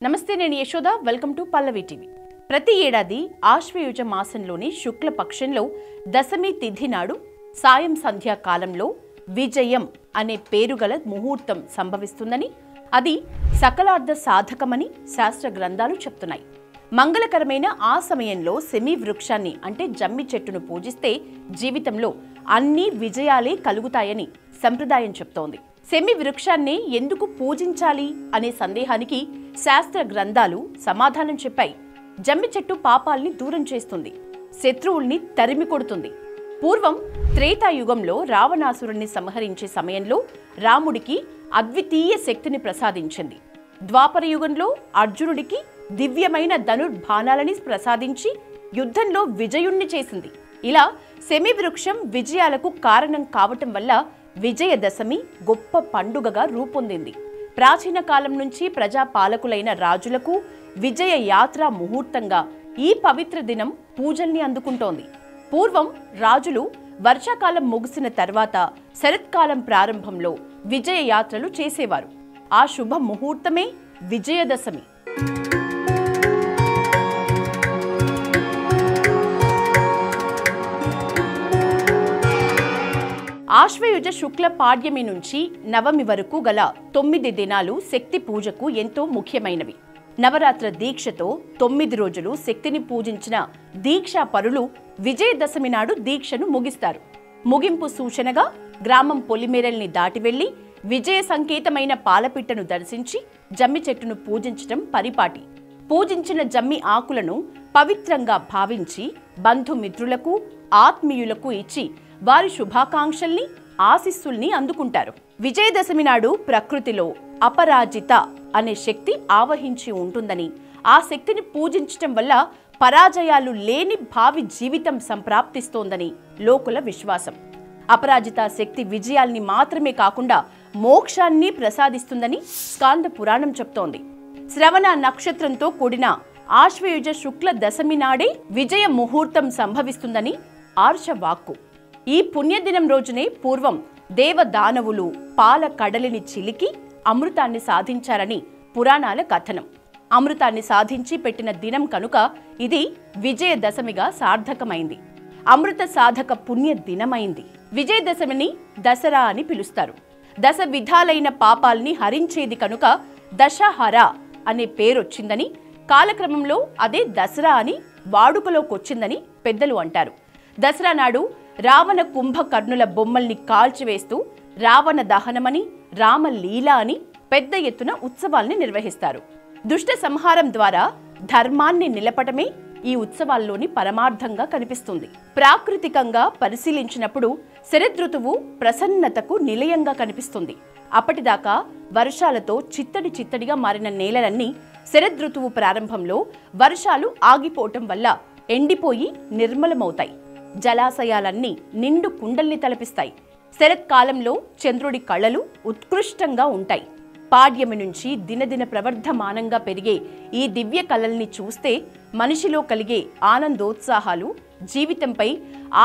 నమస్తే, నేను Yashoda. Welcome to Pallavi TV. ప్రతి ఏడాది ఆశ్వయుజ మాసంలోని శుక్ల పక్షంలో దశమి తిథి నాడు సాయం సంధ్యా కాలంలో విజయం అనే పేరుగల ముహూర్తం సంభవిస్తుందని, అది సకలార్థ సాధకమని శాస్త్ర గ్రంథాలు చెప్తున్నాయి. మంగళకరమైన ఆ సమయంలో సెమి వృక్షాన్ని అంటే జమ్మి చెట్టును పూజిస్తే జీవితంలో అన్ని విజయాలే కలుగుతాయని సంప్రదాయం చెప్తోంది. సెమి వృక్షాన్ని ఎందుకు పూజించాలి అనే సందేహానికి శాస్త్ర గ్రంథాలు సమాధానం చెప్పాయి. జమ్మి చెట్టు పాపాల్ని దూరం చేస్తుంది, శత్రువుల్ని తరిమి కొడుతుంది. పూర్వం త్రేతాయుగంలో రావణాసురుణ్ణి సంహరించే సమయంలో రాముడికి అద్వితీయ శక్తిని ప్రసాదించింది. ద్వాపర యుగంలో అర్జునుడికి దివ్యమైన ధనుర్బాణాలని ప్రసాదించి యుద్ధంలో విజయుణ్ణి చేసింది. ఇలా సెమి వృక్షం విజయాలకు కారణం కావటం వల్ల విజయదశమి గొప్ప పండుగగా రూపొందింది. ప్రాచీన కాలం నుంచి ప్రజా పాలకులైన రాజులకు విజయ యాత్ర ముహూర్తంగా ఈ పవిత్ర దినం పూజల్ని అందుకుంటోంది. పూర్వం రాజులు వర్షాకాలం ముగిసిన తర్వాత శరత్కాలం ప్రారంభంలో విజయ యాత్రలు చేసేవారు. ఆ శుభ ముహూర్తమే విజయదశమి. ఆశ్వయుజ శుక్ల పాడ్యమి నుంచి నవమి వరకు గల 9 దినాలు శక్తి పూజకు ఎంతో ముఖ్యమైనవి. నవరాత్ర దీక్షతో 9 రోజులు శక్తిని పూజించిన దీక్షా పరులు విజయదశమి నాడు దీక్షను ముగిస్తారు. ముగింపు సూచనగా గ్రామం పొలిమేరల్ని దాటి వెళ్లి విజయ సంకేతమైన పాలపిట్టను దర్శించి జమ్మి చెట్టును పూజించటం పరిపాటి. పూజించిన జమ్మి ఆకులను పవిత్రంగా భావించి బంధుమిత్రులకు ఆత్మీయులకు ఇచ్చి వారి శుభాకాంక్షల్ని ఆశీస్సుల్ని అందుకుంటారు. విజయదశమి నాడు ప్రకృతిలో అపరాజిత అనే శక్తి ఆవహించి ఉంటుందని, ఆ శక్తిని పూజించటం వల్ల పరాజయాలు లేని భావి జీవితం సంప్రాప్తిస్తోందని లోకుల విశ్వాసం. అపరాజిత శక్తి విజయాల్ని మాత్రమే కాకుండా మోక్షాన్ని ప్రసాదిస్తుందని స్కాంద పురాణం చెప్తోంది. శ్రవణ నక్షత్రంతో కూడిన ఆశ్వయుజ శుక్ల దశమి నాడే విజయ ముహూర్తం సంభవిస్తుందని ఆర్షవాక్కు. ఈ పుణ్యదినం రోజునే పూర్వం దేవదానవులు పాల కడలిని చిలికి అమృతాన్ని సాధించారని పురాణాల కథనం. అమృతాన్ని సాధించి పెట్టిన దినం కనుక ఇది విజయదశమిగా సార్థకమైంది. అమృత సాధక పుణ్య దినమైంది. విజయదశమిని దసరా అని పిలుస్తారు. దశ విధాలైన పాపాల్ని హరించేది కనుక దశహర అనే పేరొచ్చిందని, కాలక్రమంలో అదే దసరా అని వాడుకలోకొచ్చిందని పెద్దలు అంటారు. దసరా నాడు రావణ కుంభకర్ణుల బొమ్మల్ని కాల్చివేస్తూ రావణ దహనమని, రామలీల అని పెద్ద ఎత్తున ఉత్సవాల్ని నిర్వహిస్తారు. దుష్ట సంహారం ద్వారా ధర్మాన్ని నిలపటమే ఈ ఉత్సవాల్లోని పరమార్థంగా కనిపిస్తుంది. ప్రాకృతికంగా పరిశీలించినప్పుడు శరదృతువు ప్రసన్నతకు నిలయంగా కనిపిస్తుంది. అప్పటిదాకా వర్షాలతో చిత్తడి చిత్తడిగా మారిన నేలలన్నీ శరదృతువు ప్రారంభంలో వర్షాలు ఆగిపోవటం వల్ల ఎండిపోయి నిర్మలమవుతాయి. జలాశయాలన్నీ నిండు కుండల్ని తలపిస్తాయి. శరత్కాలంలో చంద్రుడి కళలు ఉత్కృష్టంగా ఉంటాయి. పాడ్యమి నుంచి దినదిన ప్రవర్ధమానంగా పెరిగే ఈ దివ్య కళల్ని చూస్తే మనిషిలో కలిగే ఆనందోత్సాహాలు జీవితంపై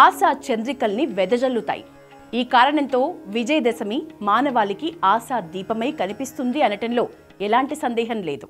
ఆశా చంద్రికల్ని వెదజల్లుతాయి. ఈ కారణంతో విజయదశమి మానవాళికి ఆశా దీపమై కనిపిస్తుంది అనటంలో ఎలాంటి సందేహం లేదు.